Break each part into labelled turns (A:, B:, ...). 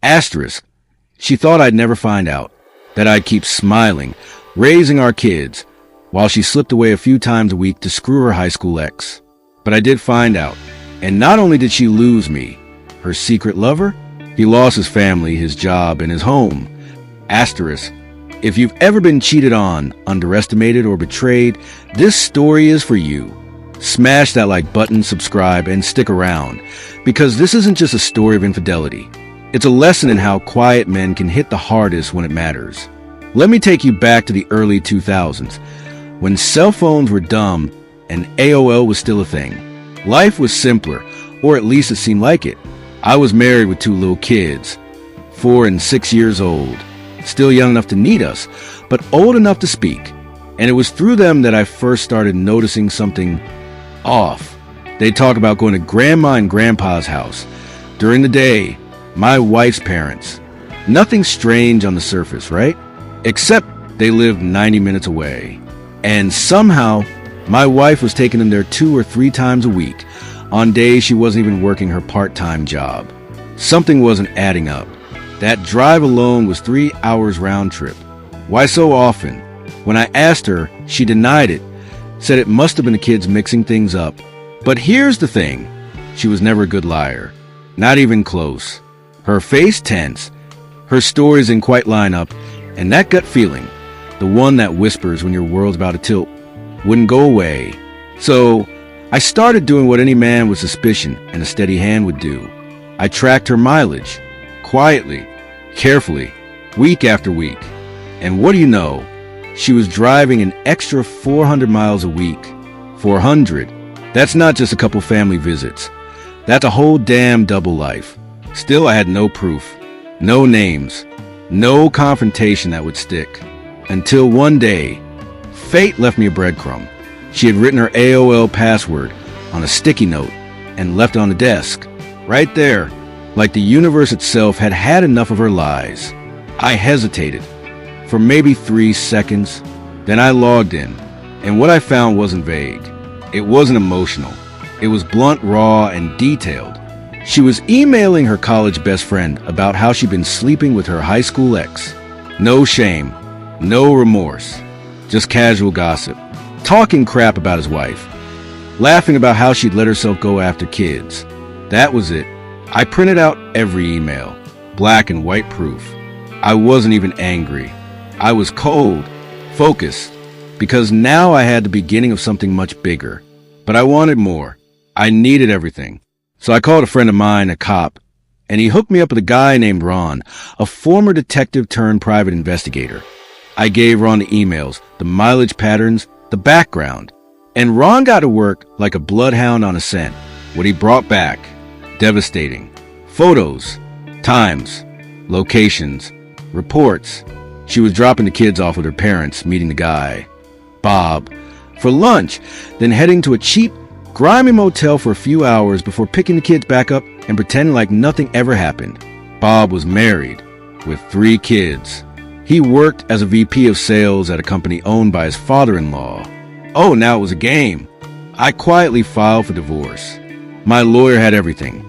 A: Asterisk. She thought I'd never find out, that I'd keep smiling, raising our kids, while she slipped away a few times a week to screw her high school ex. But I did find out, and not only did she lose me, her secret lover, he lost his family, his job, and his home. Asterisk. If you've ever been cheated on, underestimated, or betrayed, this story is for you. Smash that like button, subscribe, and stick around, because this isn't just a story of infidelity. It's a lesson in how quiet men can hit the hardest when it matters. Let me take you back to the early 2000s, when cell phones were dumb and AOL was still a thing. Life was simpler, or at least it seemed like it. I was married with 2 little kids, 4 and 6 years old, still young enough to need us, but old enough to speak. And it was through them that I first started noticing something off. They'd talk about going to Grandma and Grandpa's house. During the day, my wife's parents. Nothing strange on the surface, right? Except they lived 90 minutes away. And somehow, my wife was taking them there 2 or 3 times a week, on days she wasn't even working her part-time job. Something wasn't adding up. That drive alone was 3 hours round trip. Why so often? When I asked her, she denied it, said it must have been the kids mixing things up. But here's the thing. She was never a good liar. Not even close. Her face tense. Her stories didn't quite line up. And that gut feeling, the one that whispers when your world's about to tilt, wouldn't go away. So I started doing what any man with suspicion and a steady hand would do. I tracked her mileage. Quietly, carefully, week after week. And what do you know? She was driving an extra 400 miles a week. 400. That's not just a couple family visits. That's a whole damn double life. Still, I had no proof. No names. No confrontation that would stick. Until one day, fate left me a breadcrumb. She had written her AOL password on a sticky note and left it on the desk. Right there. Like the universe itself had had enough of her lies. I hesitated for maybe 3 seconds. Then I logged in, and what I found wasn't vague. It wasn't emotional. It was blunt, raw, and detailed. She was emailing her college best friend about how she'd been sleeping with her high school ex. No shame, no remorse, just casual gossip. Talking crap about his wife. Laughing about how she'd let herself go after kids. That was it. I printed out every email, black and white proof. I wasn't even angry. I was cold, focused, because now I had the beginning of something much bigger. But I wanted more. I needed everything. So I called a friend of mine, a cop, and he hooked me up with a guy named Ron, a former detective turned private investigator. I gave Ron the emails, the mileage patterns, the background, and Ron got to work like a bloodhound on a scent. What he brought back, devastating. Photos, times, locations, reports. She was dropping the kids off with her parents, meeting the guy, Bob, for lunch, then heading to a cheap, grimy motel for a few hours before picking the kids back up and pretending like nothing ever happened. Bob was married with 3 kids. He worked as a VP of sales at a company owned by his father-in-law. Oh, now it was a game. I quietly filed for divorce. My lawyer had everything.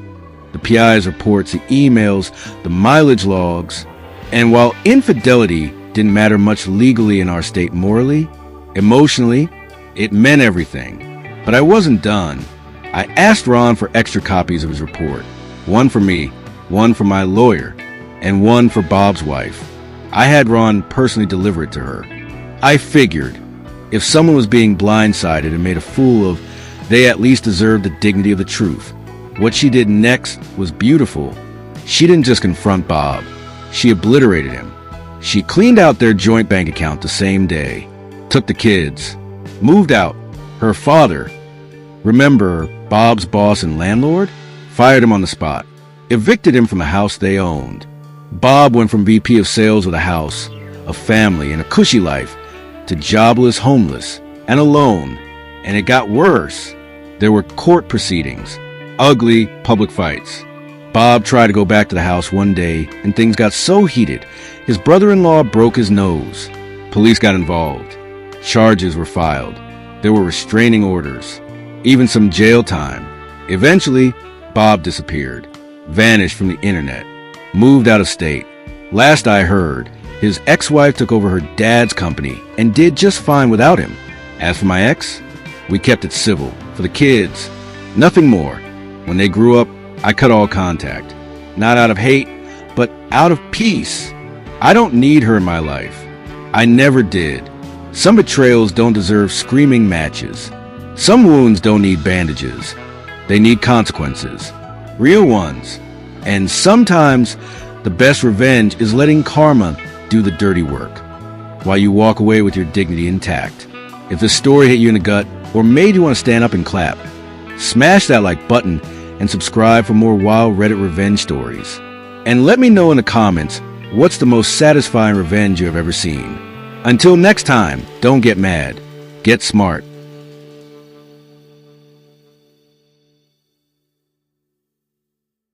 A: The PI's reports, the emails, the mileage logs. And while infidelity didn't matter much legally in our state morally, emotionally, it meant everything. But I wasn't done. I asked Ron for extra copies of his report. One for me, one for my lawyer, and one for Bob's wife. I had Ron personally deliver it to her. I figured, if someone was being blindsided and made a fool of, they at least deserved the dignity of the truth. What she did next was beautiful. She didn't just confront Bob. She obliterated him. She cleaned out their joint bank account the same day, took the kids, moved out. Her father, remember Bob's boss and landlord, fired him on the spot, evicted him from a house they owned. Bob went from VP of sales with a house, a family, and a cushy life to jobless, homeless, and alone. And it got worse. There were court proceedings, ugly public fights. Bob tried to go back to the house one day, and things got so heated, his brother-in-law broke his nose. Police got involved. Charges were filed. There were restraining orders, even some jail time. Eventually, Bob disappeared, vanished from the internet. moved out of state. Last I heard, his ex-wife took over her dad's company and did just fine without him. As for my ex, we kept it civil. For the kids, nothing more. When they grew up, I cut all contact. Not out of hate, but out of peace. I don't need her in my life. I never did. Some betrayals don't deserve screaming matches. Some wounds don't need bandages. They need consequences. Real ones. And sometimes the best revenge is letting karma do the dirty work, while you walk away with your dignity intact. If this story hit you in the gut or made you want to stand up and clap, smash that like button and subscribe for more wild Reddit revenge stories. And let me know in the comments what's the most satisfying revenge you have ever seen. Until next time, don't get mad. Get smart.